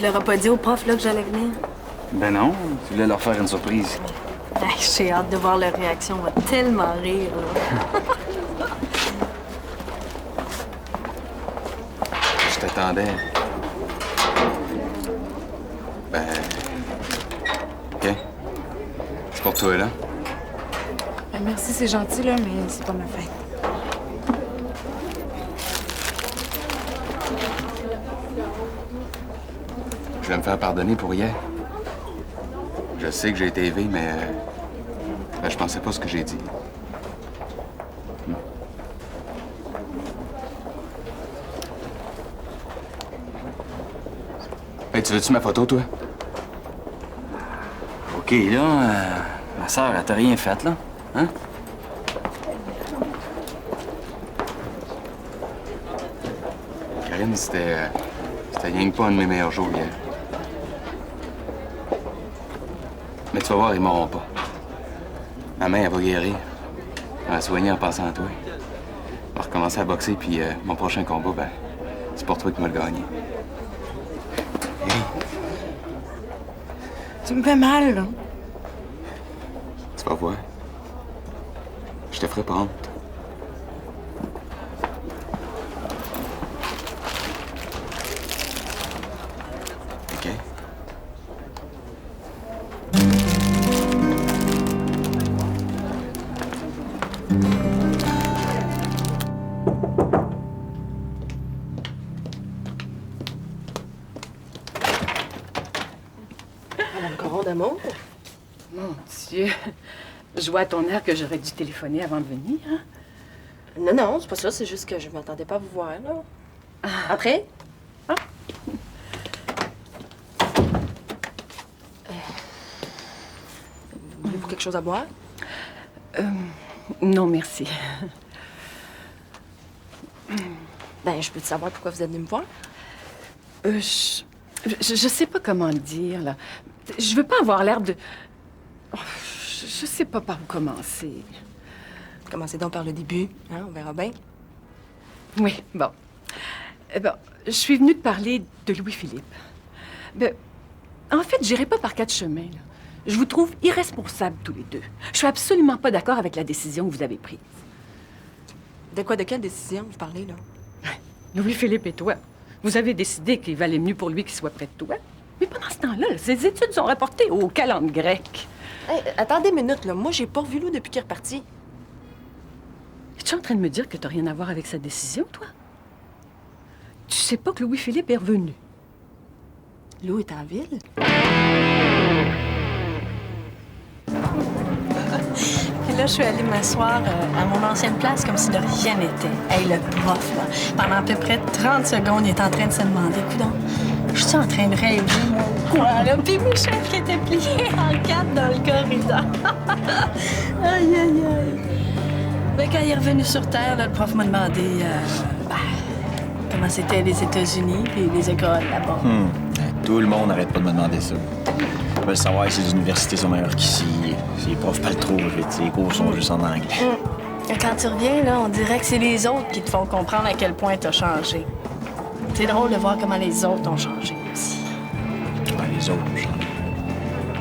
Tu l'auras pas dit au prof là, que j'allais venir? Ben non, tu voulais leur faire une surprise. J'ai hâte de voir leur réaction. On va tellement rire, là. Je t'attendais. Ben... OK. C'est pour toi, là. Ben, merci, c'est gentil, là, mais c'est pas ma fête. Je vais me faire pardonner pour hier. Je sais que j'ai été élevé, mais... ben, je pensais pas ce que j'ai dit. Hey, tu veux-tu ma photo, toi? OK, là, ma sœur, elle t'a rien fait, là. Hein? Karine, c'était rien que pas un de mes meilleurs jours hier. Mais tu vas voir, ils m'auront pas. Ma main, elle va guérir. Elle va soigner en passant à toi. Je vais recommencer à boxer, puis mon prochain combat, ben, c'est pour toi qui vas le gagner. Tu me fais mal, là. Tu vas voir. Je te ferai pas honte. OK? Encore d'amour. Mon Dieu. Je vois à ton air que j'aurais dû téléphoner avant de venir. Hein? Non, non, c'est pas ça. C'est juste que je m'attendais pas à vous voir, là. Entrez. Ah. Voulez-vous quelque chose à boire? Non, merci. Ben, je peux te savoir pourquoi vous êtes venu me voir? Je sais pas comment le dire, là. Je veux pas avoir l'air de... Oh, je sais pas par où commencer. Commencez donc par le début, hein? On verra bien. Oui, bon. Je suis venue te parler de Louis-Philippe. En fait, j'irai pas par quatre chemins, là. Je vous trouve irresponsables tous les deux. Je suis absolument pas d'accord avec la décision que vous avez prise. De quoi, de quelle décision vous parlez, là? Louis-Philippe et toi, vous avez décidé qu'il valait mieux pour lui qu'il soit près de toi. Mais pendant ce temps-là, ses études sont reportées au calendrier grec. Hey, attendez une minute, là. Moi, j'ai pas revu Lou depuis qu'il est reparti. Es-tu en train de me dire que t'as rien à voir avec sa décision, toi? Tu sais pas que Louis-Philippe est revenu? Lou est en ville? Puis là, je suis allée m'asseoir à mon ancienne place comme si de rien n'était. Hey, le prof, là, pendant à peu près 30 secondes, il est en train de se demander, coudonc, je suis en train de rêver, moi, ou quoi, là? Puis Michel qui était plié en quatre dans le corridor. Aïe, aïe, aïe. Ben, quand il est revenu sur Terre, là, le prof m'a demandé comment c'était les États-Unis puis les écoles là-bas. Tout le monde n'arrête pas de me demander ça. Ils veulent savoir si les universités sont meilleures qu'ici, si les profs parlent trop vite, si les cours sont juste en anglais. Quand tu reviens, là, on dirait que c'est les autres qui te font comprendre à quel point t'as changé. C'est drôle de voir comment les autres ont changé aussi. Ouais, les autres ont changé.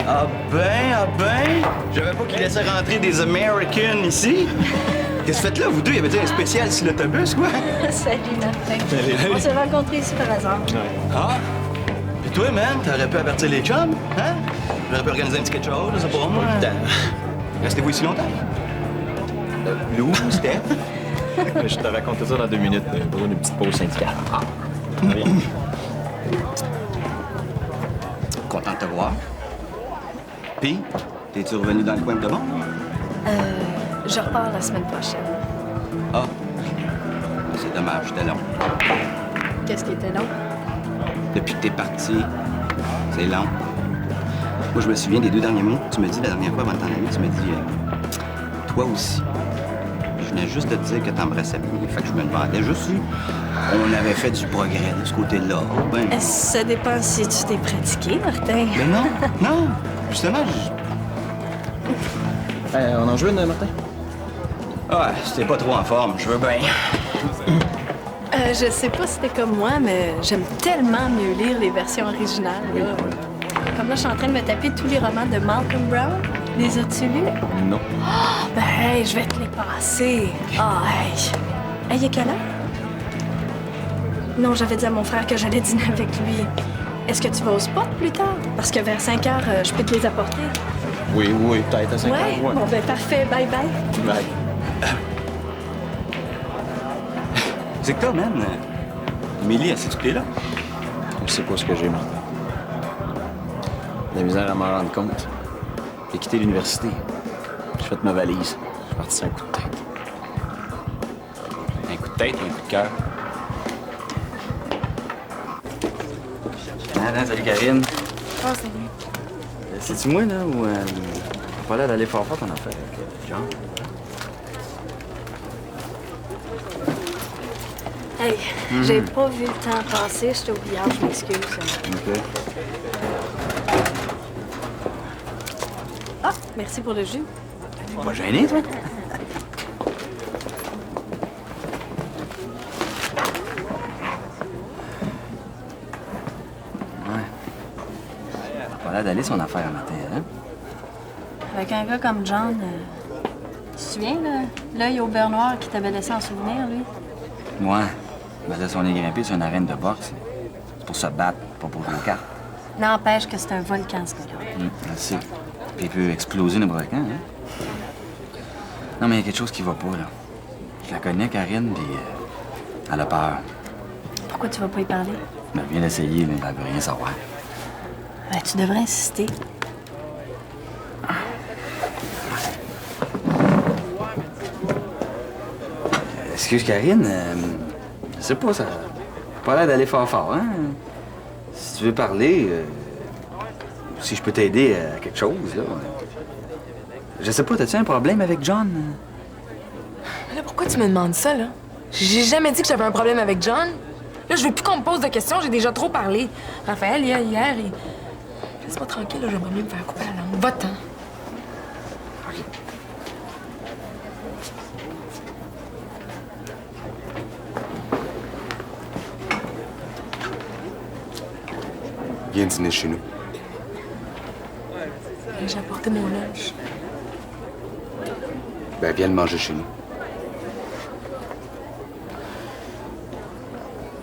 Ah ben! J'avais pas qu'ils laissaient rentrer des Americans ici. Qu'est-ce que vous faites là, vous deux? Y avait-tu un spécial sur l'autobus, quoi? Salut, Martin. On s'est rencontrés ici par hasard. Ah! Puis toi, man, t'aurais pu avertir les chums, hein? J'aurais pu organiser un petit quelque chose, je sais pas, moi. Restez-vous ici longtemps? Lou, Steph? Je te raconte ça dans 2 minutes pour une petite pause syndicale. Viens. Content de te voir. Puis, t'es-tu revenu dans le coin de bon? Je repars la semaine prochaine. Ah! C'est dommage, c'était long. Qu'est-ce qui était long? Depuis que t'es parti, c'est long. Moi, je me souviens des 2 derniers mots que tu me dis la dernière fois avant de t'en aller. Tu me dis, toi aussi. Je venais juste de te dire que t'embrassais bien. Fait que je me demandais juste si on avait fait du progrès de ce côté-là. Ben, Ça dépend si tu t'es pratiqué, Martin. mais non, non. Justement, On en joue une, Martin? Ah, si t'es pas trop en forme, je veux bien. Je sais pas si t'es comme moi, mais j'aime tellement mieux lire les versions originales. Là. Comme là, je suis en train de me taper tous les romans de Malcolm Brown. Les as-tu lus? Non. Ben, hey, je vais te les passer. Ah, hey. Hey, il est quelle heure? Non, j'avais dit à mon frère que j'allais dîner avec lui. Est-ce que tu vas au spot plus tard? Parce que vers 5 heures, je peux te les apporter. Oui, peut-être à 5 Ouais? heures. Ouais. Bon, ben, parfait. Bye bye. Bye. C'est que toi, man. Émilie, elle s'est là? Je sais pas ce que j'ai, Martin. La misère à m'en rendre compte. J'ai quitté l'université. J'ai fait ma valise. Je suis parti sur un coup de tête. Un coup de tête ou un coup de cœur? Ah, salut Karine. Oh, salut. C'est-tu moi, là, ou pas l'air d'aller fort ton affaire avec John? Hey, j'ai pas vu le temps passer. J'étais oubliante, je m'excuse. OK. Ah, merci pour le jus. Pas gêné, toi? Ouais. Pas l'air d'aller son affaire un matin, hein? Avec un gars comme John, tu te souviens, là? L'œil au beurre noir qui t'avait laissé en souvenir, lui? Ouais. Ben là, si on est grimpé sur une arène de boxe, c'est pour se battre, pas pour jouer aux cartes. N'empêche que c'est un volcan, ce gars-là. Je sais. Puis il peut exploser n'importe quand, hein? Non, mais il y a quelque chose qui va pas, là. Je la connais, Karine, puis elle a peur. Pourquoi tu vas pas y parler? Ben, elle vient d'essayer, mais elle veut rien savoir. Ben, tu devrais insister. Excuse, Karine, je sais pas, ça a pas l'air d'aller fort, hein? Si tu veux parler, si je peux t'aider à quelque chose, là. Je sais pas, t'as-tu un problème avec John? Mais là, pourquoi tu me demandes ça, là? J'ai jamais dit que j'avais un problème avec John. Là, je veux plus qu'on me pose de questions, j'ai déjà trop parlé. Raphaël, hier, il... Laisse-moi tranquille, là, j'aimerais mieux me faire couper la langue. Va-t'en. Viens dîner chez nous. J'ai apporté mon lunch. Ben, viens le manger chez nous.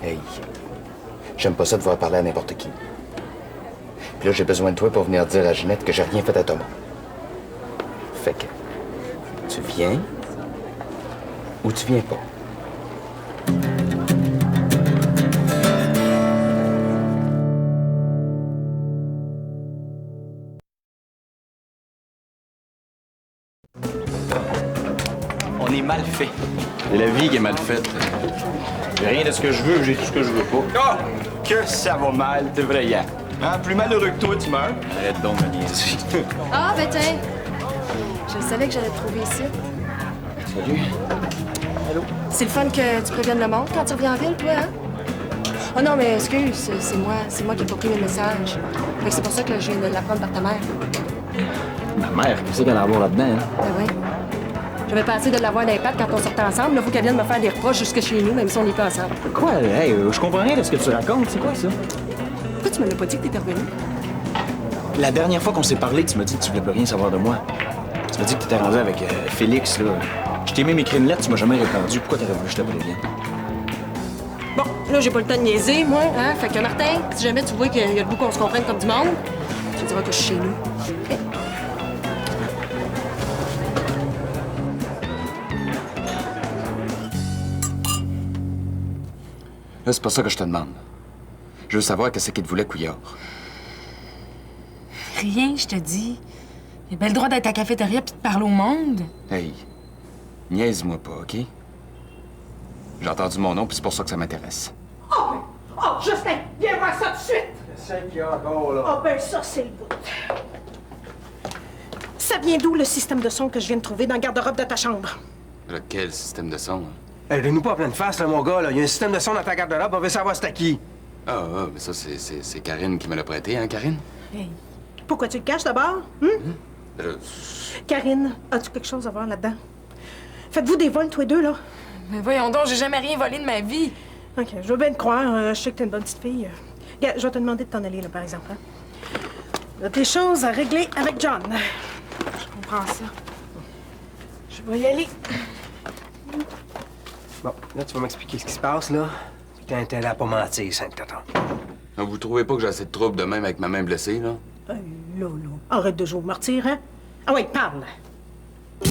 Hey, j'aime pas ça de voir parler à n'importe qui. Puis là, j'ai besoin de toi pour venir dire à Ginette que j'ai rien fait à Thomas. Fait que, tu viens ou tu viens pas? On est mal fait. C'est la vie qui est mal faite. J'ai rien de ce que je veux, j'ai tout ce que je veux pas. Oh! Que ça va mal, t'es vrai, hier. Hein? Plus malheureux que toi, tu meurs. Arrête donc de me niaiser. Ah, ben tiens. Je savais que j'allais te trouver ici. Salut. C'est le fun que tu préviennes le monde quand tu reviens en ville, toi, hein? Oh non, mais excuse, c'est moi qui ai pas pris le message. Fait que c'est pour ça que je viens de l'apprendre par ta mère. Ma mère, qu'est-ce qu'elle a à voir là-dedans, hein? Ben oui. J'avais pas assez de l'avoir d'impact quand on sortait ensemble. Là, faut qu'elle vienne me faire des reproches jusque chez nous, même si on n'est pas ensemble. Quoi? Hey, je comprends rien de ce que tu racontes. C'est quoi, ça? Pourquoi tu me l'as pas dit que t'étais revenu? La dernière fois qu'on s'est parlé, tu m'as dit que tu voulais plus rien savoir de moi. Tu m'as dit que t'étais rendu avec Félix, là. Je t'ai même écrit une lettre, tu m'as jamais répondu. Pourquoi t'aurais voulu que je te prévienne? Bon, là, j'ai pas le temps de niaiser, moi, hein? Fait que Martin, si jamais tu vois qu'il y a le goût qu'on se comprenne comme du monde, tu diras que je suis chez nous. OK? Là, c'est pas ça que je te demande. Je veux savoir qu'est-ce qu'il te voulait, Couillard. Rien, je te dis. J'ai bien le droit d'être à la cafétéria puis de parler au monde. Hey, niaise-moi pas, OK? J'ai entendu mon nom, puis c'est pour ça que ça m'intéresse. Oh, Justin, viens voir ça tout de suite! C'est qu'il y a encore, là. Ah, ben ça, c'est le bout. Ça vient d'où, le système de son que je viens de trouver dans le garde-robe de ta chambre? Là, quel système de son? Hein? Hey, donne-nous pas en pleine face, là, mon gars, là. Il y a un système de son dans ta garde-robe, on veut savoir c'est à qui. Ah, mais ça, c'est Karine qui me l'a prêté, hein, Karine? Hey, pourquoi tu le caches d'abord? Là, Karine, as-tu quelque chose à voir là-dedans? Faites-vous des vols, tous les deux, là? Mais voyons donc, j'ai jamais rien volé de ma vie. OK, je veux bien te croire. Je sais que t'es une bonne petite fille. Regarde, je vais te demander de t'en aller, là, par exemple. Hein? T'as des choses à régler avec John. Je comprends ça. Je vais y aller. Bon, là, tu vas m'expliquer ce qui se passe, là. T'as intérêt à pas mentir, 5-14. Vous trouvez pas que j'ai assez de troubles de même avec ma main blessée, là? Là. Arrête de jouer au martyr, hein? Ah oui, parle. Je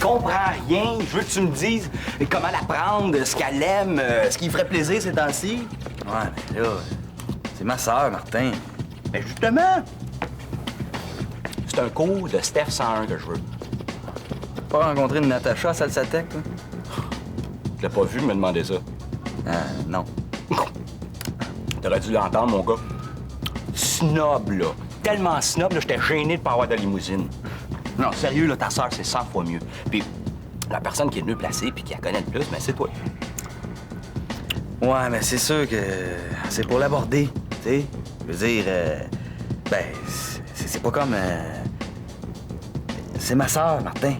comprends rien. Je veux que tu me dises comment la prendre, ce qu'elle aime, ce qui lui ferait plaisir ces temps-ci. Ouais, mais là, c'est ma sœur, Martin. Ben justement, c'est un cours de Steph 101 que je veux. T'as pas rencontré une Natacha à Salsatec, toi? Je l'ai pas vu me demander ça. Non. T'aurais dû l'entendre, mon gars. Snob, là. Tellement snob, là, j'étais gêné de pas avoir de limousine. Non, sérieux, là, ta sœur, c'est 100 fois mieux. Puis la personne qui est le mieux placée puis qui la connaît le plus, mais c'est toi. Ouais, mais c'est sûr que c'est pour l'aborder, tu sais. Je veux dire, ben, c'est pas comme... C'est ma sœur, Martin.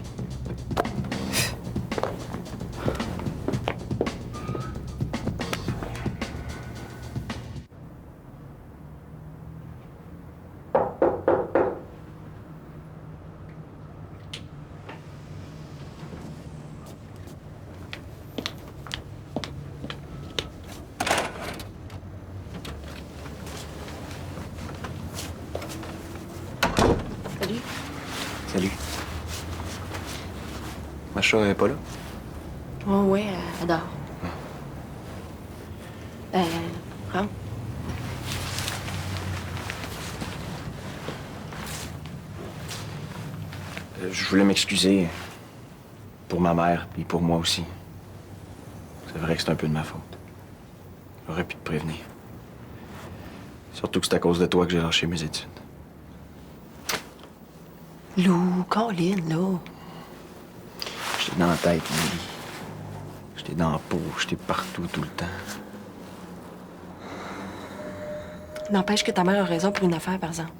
Salut. Macha est pas là? Oh, ouais, elle dort. Rentre. Je voulais m'excuser pour ma mère et pour moi aussi. C'est vrai que c'est un peu de ma faute. J'aurais pu te prévenir. Surtout que c'est à cause de toi que j'ai lâché mes études. Lou, Colin, là. J'étais dans la tête, Lily. J'étais dans la peau, j'étais partout, tout le temps. N'empêche que ta mère a raison pour une affaire, par exemple.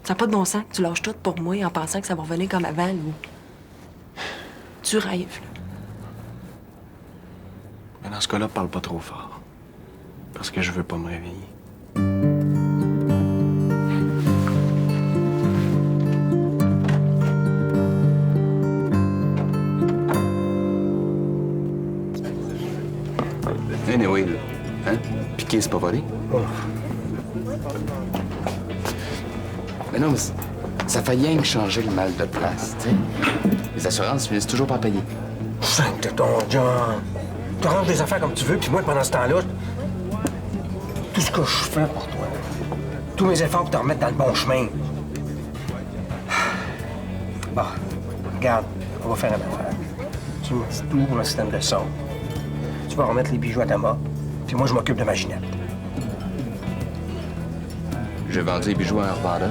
Ça n'a pas de bon sens que tu lâches tout pour moi en pensant que ça va revenir comme avant, Lou. Tu rêves, là. Mais dans ce cas-là, parle pas trop fort. Parce que je veux pas me réveiller. Anyway, là. Hein? Piquer, c'est pas volé? Mais non, mais ça fait rien que changer le mal de place, tu sais. Les assurances finissent toujours par payer. Sainte ton John. Tu ranges des affaires comme tu veux, puis moi, pendant ce temps-là, tout ce que je fais pour toi, tous mes efforts pour te remettre dans le bon chemin. Bon, regarde, on va faire une affaire. Tu ouvres le système de son. Tu vas remettre les bijoux à ta main, puis moi, je m'occupe de ma Ginette. J'ai vendu les bijoux à un revendeur.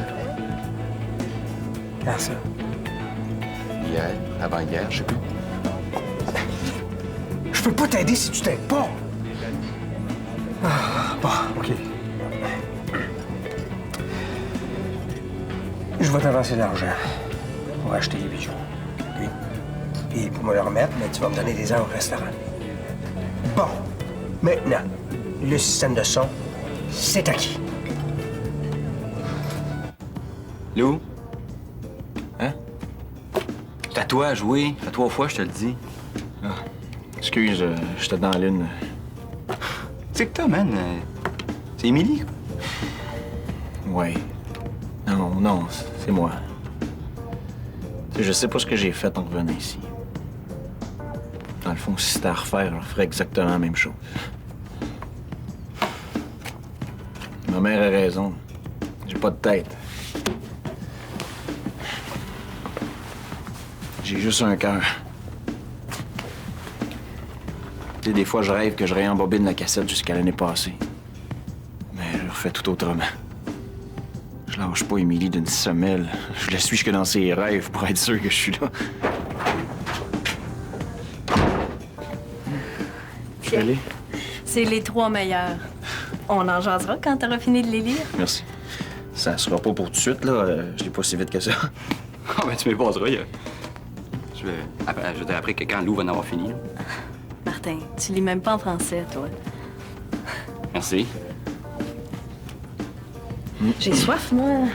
Quand ça? Hier, avant-hier, je sais plus. Je peux pas t'aider si tu t'aides pas. Ah, bon, OK. Je vais t'avancer de l'argent pour acheter les bijoux. OK? Puis pour me le remettre, ben, tu vas me donner des heures au restaurant. Bon. Maintenant, le système de son, c'est acquis. Lou? Hein? C'est à toi à jouer. À 3 fois, je te le dis. Excuse, j'étais dans l'une. C'est que toi, man. C'est Émilie. Ouais. Non, c'est moi. Tu sais, je sais pas ce que j'ai fait en revenant ici. Dans le fond, si c'était à refaire, je ferais exactement la même chose. Ma mère a raison. J'ai pas de tête. J'ai juste un cœur. Tu sais, des fois, je rêve que je réembobine la cassette jusqu'à l'année passée. Mais je refais tout autrement. Je lâche pas Émilie d'une semelle. Je la suis jusque dans ses rêves pour être sûr que je suis là. Je vais aller? C'est les 3 meilleurs. On en jasera quand t'auras fini de les lire. Merci. Ça sera pas pour tout de suite, là. Je l'ai pas si vite que ça. Ah, ben, tu m'y passeras, Je veux dire, après que quand Lou va en avoir fini. Là. Martin, tu lis même pas en français, toi. Merci. J'ai soif, moi.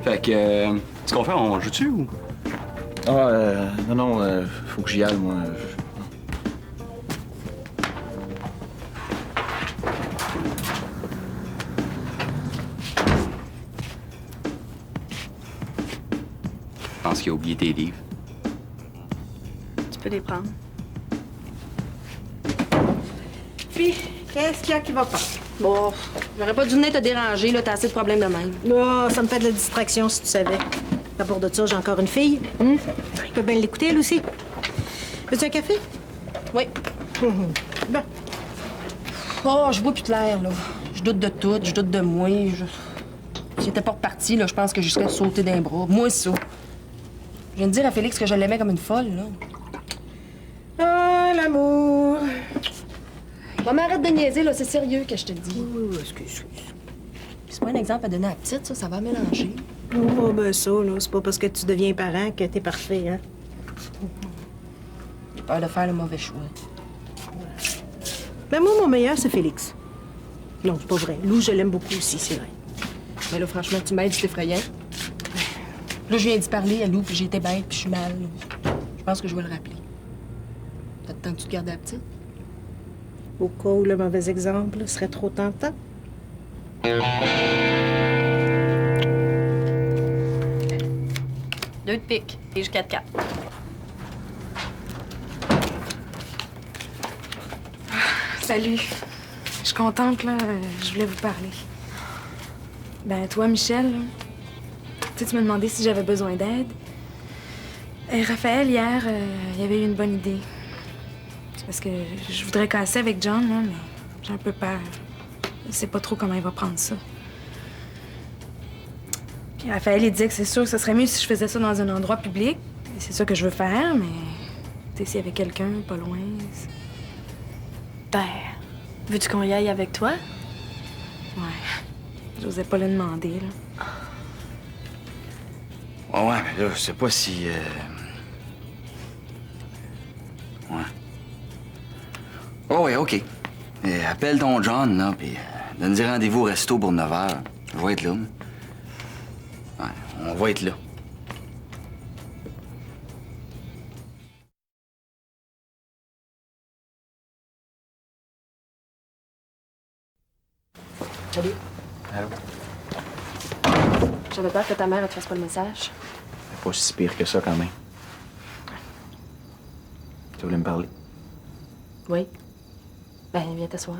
Fait que, ce qu'on fait, on joue dessus ou? Non, faut que j'y aille, moi. Je pense qu'il a oublié tes livres. Tu peux les prendre. Puis, qu'est-ce qu'il y a qui va pas? Bon, j'aurais pas dû venir te déranger, là, t'as assez de problèmes de même. Là, ça me fait de la distraction, si tu savais. À bord de ça, j'ai encore une fille. Je peux bien l'écouter, elle aussi. Veux-tu un café? Oui. Bon. Oh, je vois plus clair, là. Je doute de tout, je doute de moi. Si j'étais pas repartie, là, je pense que je serais sautée d'un bras. Moi, ça. Je viens de dire à Félix que je l'aimais comme une folle, là. Ah, l'amour. Bon, mais arrête de niaiser, là, c'est sérieux que je te le dis. Oui, excuse. C'est pas un exemple à donner à la petite, ça va mélanger. Oh, ben ça, là, c'est pas parce que tu deviens parent que t'es parfait, hein? J'ai peur de faire le mauvais choix. Ben moi, mon meilleur, c'est Félix. Non, c'est pas vrai. Lou, je l'aime beaucoup aussi, c'est vrai. Mais là, franchement, tu m'aides, c'est effrayant. Là, je viens d'y parler à Lou, puis j'ai été bête, puis je suis mal. Je pense que je vais le rappeler. T'as le temps que tu te gardes la petite? Au cas où le mauvais exemple serait trop tentant. Deux de pique, pige 4-4. Salut. Je suis contente, là. Je voulais vous parler. Ben, toi, Michel, là, tu m'as demandé si j'avais besoin d'aide. Raphaël, hier, il avait eu une bonne idée. C'est parce que je voudrais casser avec John, là, mais j'ai un peu peur. Je sais pas trop comment il va prendre ça. Puis Raphaël, il disait que c'est sûr que ce serait mieux si je faisais ça dans un endroit public. Et c'est ça que je veux faire, mais... Tu sais, s'il y avait quelqu'un pas loin... Ben, veux-tu qu'on y aille avec toi? Ouais. J'osais pas le demander, là. Ouais, mais là, je sais pas si... Ouais. Oh, ouais, OK. Appelle ton John, là, puis donne-lui rendez-vous au resto pour 9 h. Je vais être là. Ouais, on va être là. Salut. Allô? J'avais peur que ta mère ne te fasse pas le message. C'est pas si pire que ça, quand même. Tu voulais me parler? Oui. Ben, viens t'asseoir.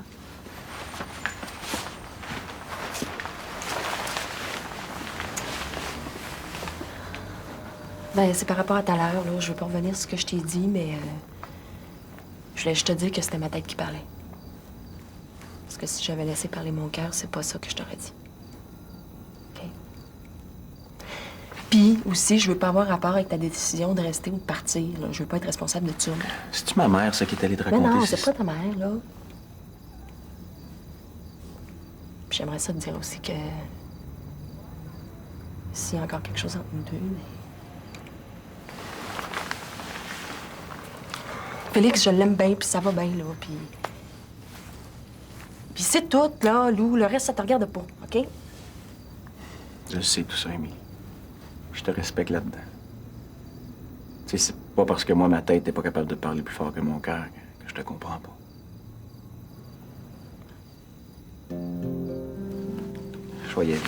Ben, c'est par rapport à tout à l'heure, là. Je veux pas revenir sur ce que je t'ai dit, mais... je voulais juste te dire que c'était ma tête qui parlait. Parce que si j'avais laissé parler mon cœur, c'est pas ça que je t'aurais dit. OK? Puis, aussi, je veux pas avoir rapport avec ta décision de rester ou de partir, là. Je veux pas être responsable de ça. C'est-tu ma mère, ça, qui est allée te Mais raconter? non, c'est pas ta mère, là. Puis j'aimerais ça te dire aussi que... s'il y a encore quelque chose entre nous deux, mais... Félix, je l'aime bien, puis ça va bien, là, puis... Puis c'est tout, là, Lou. Le reste, ça te regarde pas, OK? Je sais tout ça, Amy. Je te respecte là-dedans. Tu sais, c'est pas parce que moi, ma tête n'est pas capable de parler plus fort que mon cœur que je te comprends pas. Je vais y aller.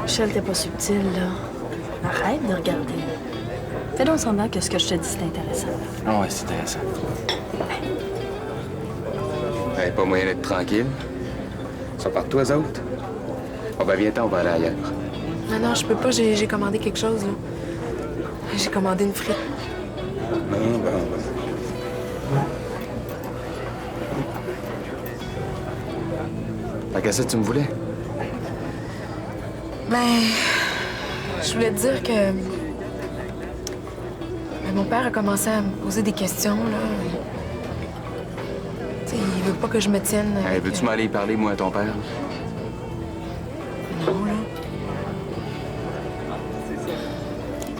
Michel, t'es pas subtil, là. Arrête de regarder. Fais donc semblant que ce que je te dis, c'est intéressant. Ah ouais, c'est intéressant. Hey, pas moyen d'être tranquille. Ils sont partout, eux autres? Bon, ben, viens-t'en, on va aller ailleurs. Non, je peux pas, j'ai commandé quelque chose, là. J'ai commandé une frite. Bon. Fait qu'à ça, tu me voulais? Ben, je voulais te dire que... Ben, mon père a commencé à me poser des questions, là. Tu sais, il veut pas que je me tienne... Hey, veux-tu m'aller y parler, moi, à ton père? Non, là.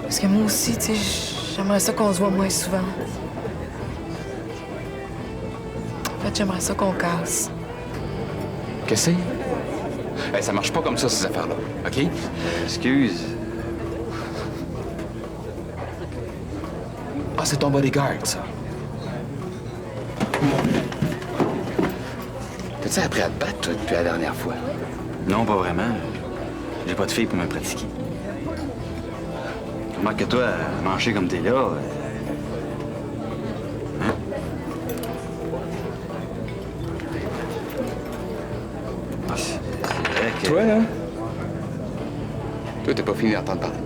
Parce que moi aussi, tu sais, j'aimerais ça qu'on se voit moins souvent. En fait, j'aimerais ça qu'on casse. Qu'est-ce que c'est? Hey, ça marche pas comme ça, ces affaires-là, OK? Excuse. Ah, c'est ton bodyguard, ça. T'as-tu appris à te battre, toi, depuis la dernière fois? Non, pas vraiment. J'ai pas de fille pour me pratiquer. Remarque que toi, à manger comme t'es là... Hein? Ah, c'est vrai que... Toi, là? Toi, t'as pas fini d'entendre parler.